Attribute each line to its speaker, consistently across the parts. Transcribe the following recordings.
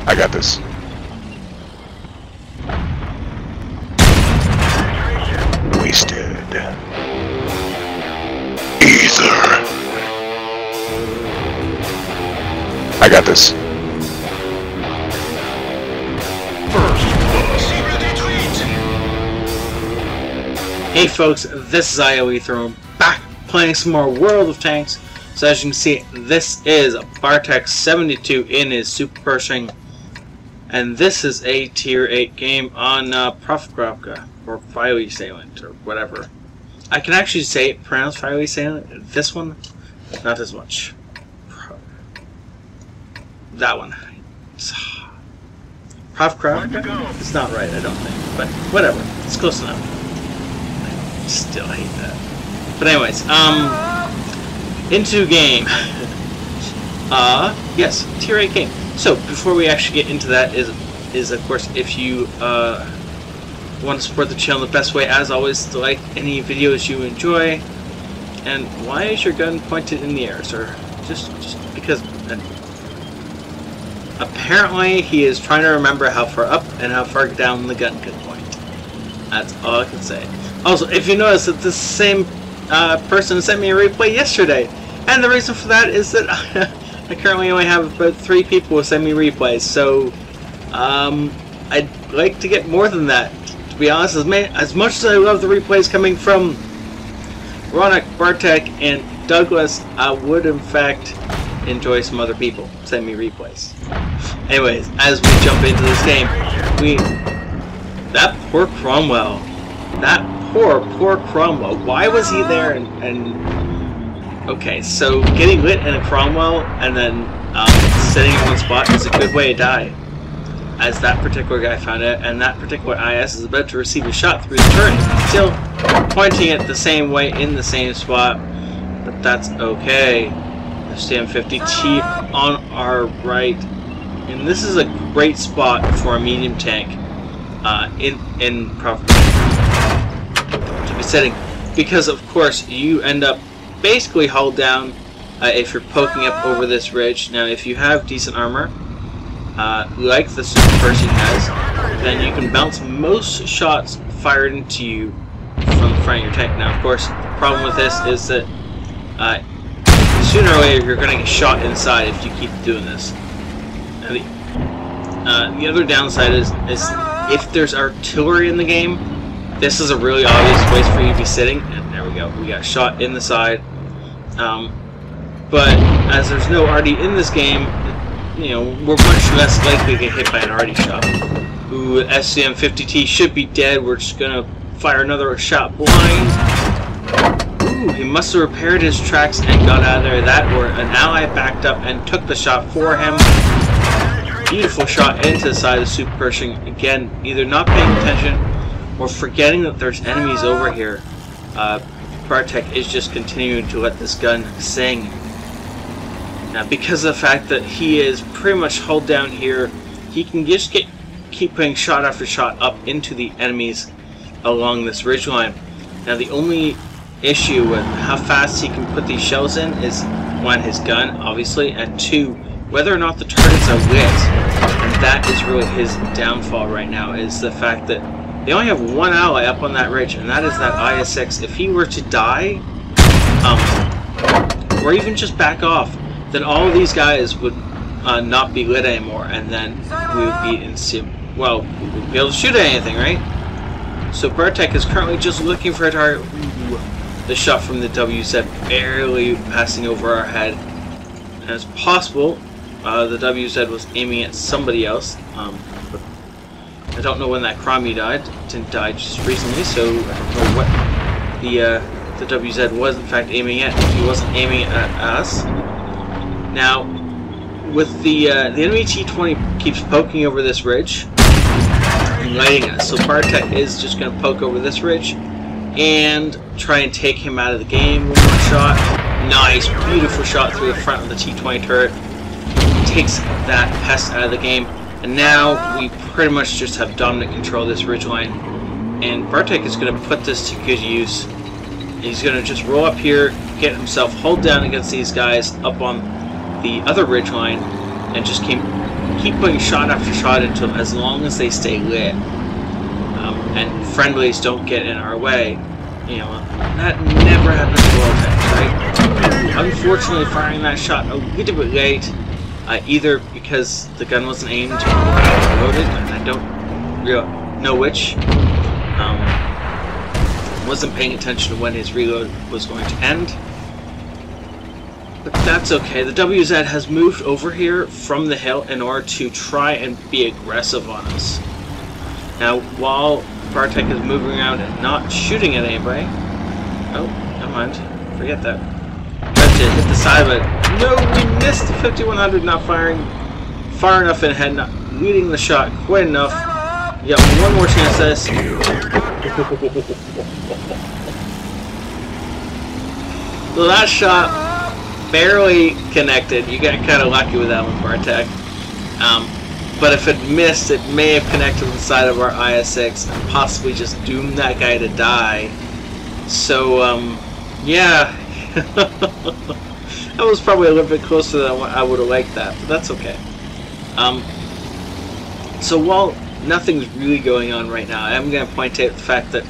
Speaker 1: I got this. Wasted. Ether. I got this.
Speaker 2: Hey folks, this is ioEther. We're back playing some more World of Tanks. So as you can see, this is Btw 72 in his Super Pershing. And this is a tier 8 game on Profgrapka, or Fiery Salient, or whatever. I can actually pronounce Fiery Salient. This one, not as much. That one. Profgrapka? It's not right, I don't think. But whatever, it's close enough. I still hate that. But anyways, into game. Yes, tier 8 game. So before we actually get into that is of course, if you want to support the channel, the best way as always is to like any videos you enjoy. And why is your gun pointed in the air, sir? Just because apparently he is trying to remember how far up and how far down the gun can point. That's all I can say. Also, if you notice that this same person sent me a replay yesterday, and the reason for that is that I currently only have about 3 people who send me replays, so I'd like to get more than that. To be honest, as much as I love the replays coming from Ronak, Bartek, and Douglas, I would in fact enjoy some other people send me replays. Anyways, as we jump into this game, that poor Cromwell. That poor Cromwell. Why was he there? Okay, so getting lit in a Cromwell and then sitting in one spot is a good way to die, as that particular guy found out, and that particular IS is about to receive a shot through the turret. He's still pointing it the same way in the same spot, but that's okay. STM-50T on our right, and this is a great spot for a medium tank in Profgrapka to be sitting, because of course you end up basically hull down if you're poking up over this ridge. Now if you have decent armor like the Super Pershing has, then you can bounce most shots fired into you from the front of your tank. Now of course the problem with this is that sooner or later you're going to get shot inside if you keep doing this. And the other downside is if there's artillery in the game, this is a really obvious place for you to be sitting. And there we go, we got shot in the side. But as there's no RD in this game, you know, we're much less likely to get hit by an RD shot. Ooh, STM-50T should be dead. We're just going to fire another shot blind. Ooh, he must have repaired his tracks and got out of there. That or an ally backed up and took the shot for him. Beautiful shot into the side of Super Pershing. Again, either not paying attention or forgetting that there's enemies over here. Bartek is just continuing to let this gun sing. Now, because of the fact that he is pretty much hulled down here, he can just keep putting shot after shot up into the enemies along this ridgeline. Now, the only issue with how fast he can put these shells in is, one, his gun, obviously, and two, whether or not the targets are lit. And that is really his downfall right now, is the fact that they only have one ally up on that ridge, and that is that IS-6. If he were to die, or even just back off, then all of these guys would not be lit anymore, and then we would be in well, we wouldn't be able to shoot at anything, right? So Bartek is currently just looking for a target. Ooh, the shot from the WZ barely passing over our head. And it's possible the WZ was aiming at somebody else. But I don't know when that Cromie died. It didn't die just recently, so I don't know what the WZ was in fact aiming at, if he wasn't aiming at us. Now, with the enemy T-20 keeps poking over this ridge and lighting us, so Bartek is just going to poke over this ridge and try and take him out of the game. One more shot. Nice, beautiful shot through the front of the T-20 turret. Takes that pest out of the game. And now we pretty much just have dominant control of this ridgeline. And Bartek is going to put this to good use. He's going to just roll up here, get himself hulled down against these guys up on the other ridgeline, and just keep keep putting shot after shot into them as long as they stay lit. And friendlies don't get in our way. You know, that never happens to all tanks, right? Unfortunately, firing that shot a little bit late, either because the gun wasn't aimed or loaded, and I don't really know which. Wasn't paying attention to when his reload was going to end. But that's okay. The WZ has moved over here from the hill in order to try and be aggressive on us. Now, while Bartek is moving around and not shooting at anybody... Oh, never mind. Forget that. Tried to hit the side of it. No, we missed the 5100, not firing far enough in ahead, not leading the shot quite enough. You got one more chance at this. So that shot barely connected. You got kind of lucky with that one, Bartek. But if it missed, it may have connected with the side of our IS-6 and possibly just doomed that guy to die. So, yeah. That was probably a little bit closer than I would have liked that, but that's okay. So while nothing's really going on right now, I'm going to point out the fact that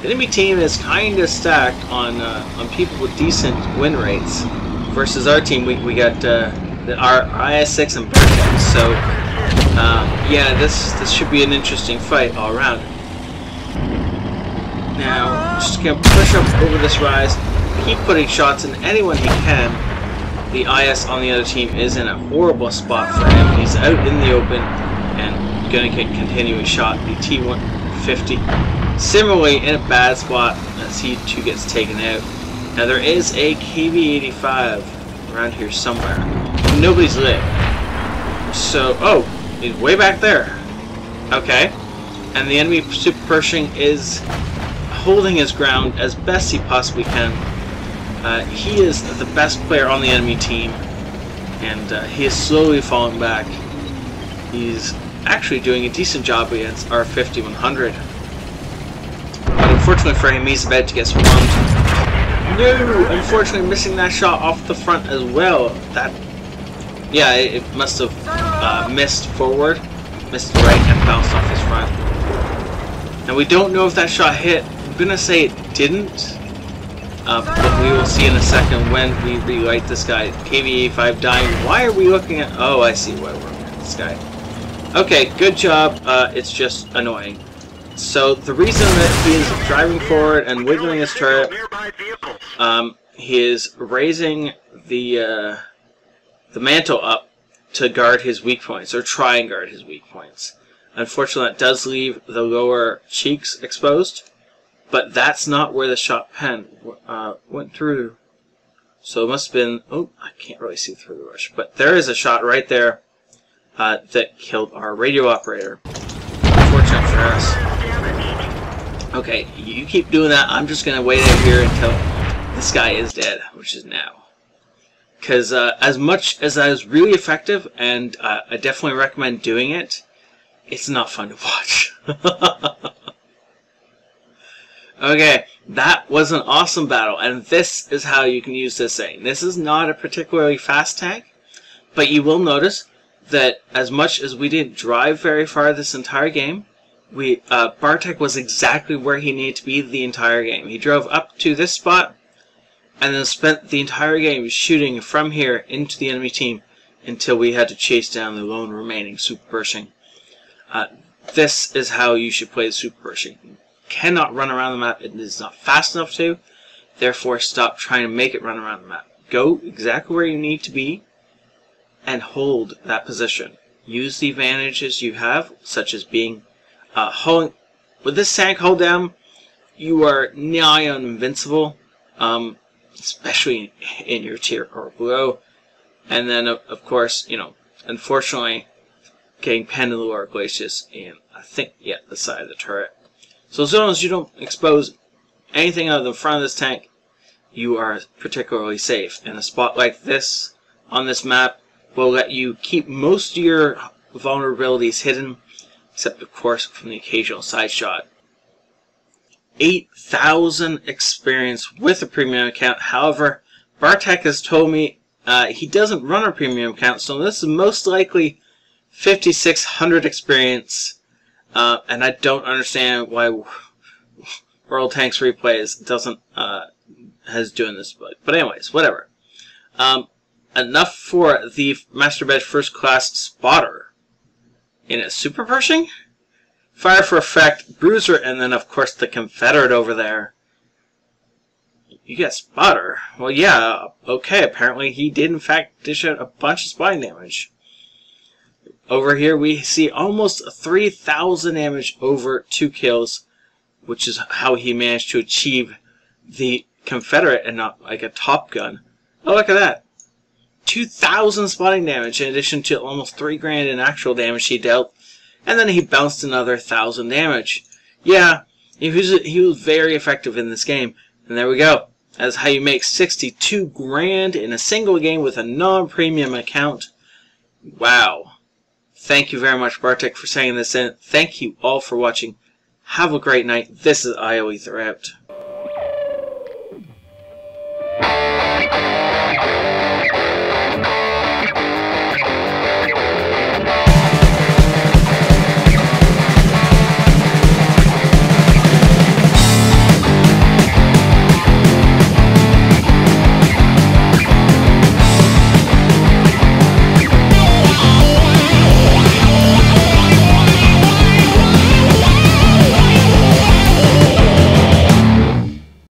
Speaker 2: the enemy team is kind of stacked on people with decent win rates versus our team. We got our IS-6 and Pershing. So yeah, this should be an interesting fight all around. Now, just gonna push up over this rise, keep putting shots in anyone he can. The IS on the other team is in a horrible spot for him. He's out in the open and gonna get continuing shot. The T-150 similarly in a bad spot as he too gets taken out. Now there is a KV-85 around here somewhere. Nobody's lit. So, oh, he's way back there. Okay. And the enemy Super Pershing is holding his ground as best he possibly can. He is the best player on the enemy team, and he is slowly falling back. He's actually doing a decent job against our 5100. But unfortunately for him, he's about to get swarmed. No! Unfortunately missing that shot off the front as well. That, yeah, it must have missed forward, missed right, and bounced off his front. Now we don't know if that shot hit. I'm gonna say it didn't, but we will see in a second when we relight this guy. KV-85 dying. Why are we looking at... Oh, I see why we're looking at this guy. Okay, good job. It's just annoying. So the reason that he is driving forward and wiggling his turret, he is raising the mantle up to guard his weak points, or try and guard his weak points. Unfortunately, that does leave the lower cheeks exposed, but that's not where the shot pen went through. So it must have been... Oh, I can't really see through the rush, but there is a shot right there that killed our radio operator. Unfortunate for us. Okay, you keep doing that. I'm just going to wait out here until this guy is dead, which is now. Because as much as that is really effective, and I definitely recommend doing it, it's not fun to watch. Okay, that was an awesome battle, and this is how you can use this thing. This is not a particularly fast tank, but you will notice that as much as we didn't drive very far this entire game, Bartek was exactly where he needed to be the entire game. He drove up to this spot, and then spent the entire game shooting from here into the enemy team until we had to chase down the lone remaining Super Pershing. This is how you should play the Super Pershing. You cannot run around the map. It is not fast enough to. Therefore, stop trying to make it run around the map. Go exactly where you need to be and hold that position. Use the advantages you have, such as being holding. With this tank hold down, you are nigh on invincible, especially in your tier or below. And then, of course, you know, unfortunately, getting pinned in the lower glaciers and I think, yeah, the side of the turret. So as long as you don't expose anything out of the front of this tank, you are particularly safe. And a spot like this on this map will let you keep most of your vulnerabilities hidden, except of course from the occasional side shot. 8,000 experience with a premium account. However, Bartek has told me he doesn't run a premium account, so this is most likely 5,600 experience, and I don't understand why World Tanks Replays doesn't has doing this bug. But anyways, whatever. Enough for the Master Badge First Class Spotter in a Super Pershing. Fire for Effect, Bruiser, and then of course the Confederate over there. You get Spotter? Well, yeah, okay, apparently he did in fact dish out a bunch of spotting damage. Over here we see almost 3,000 damage over 2 kills, which is how he managed to achieve the Confederate and not like a Top Gun. Oh, look at that. 2,000 spotting damage in addition to almost 3 grand in actual damage he dealt. And then he bounced another 1,000 damage. Yeah, he was very effective in this game. And there we go. That's how you make 62 grand in a single game with a non-premium account. Wow. Thank you very much, Bartek, for saying this in. Thank you all for watching. Have a great night. This is ioEther out.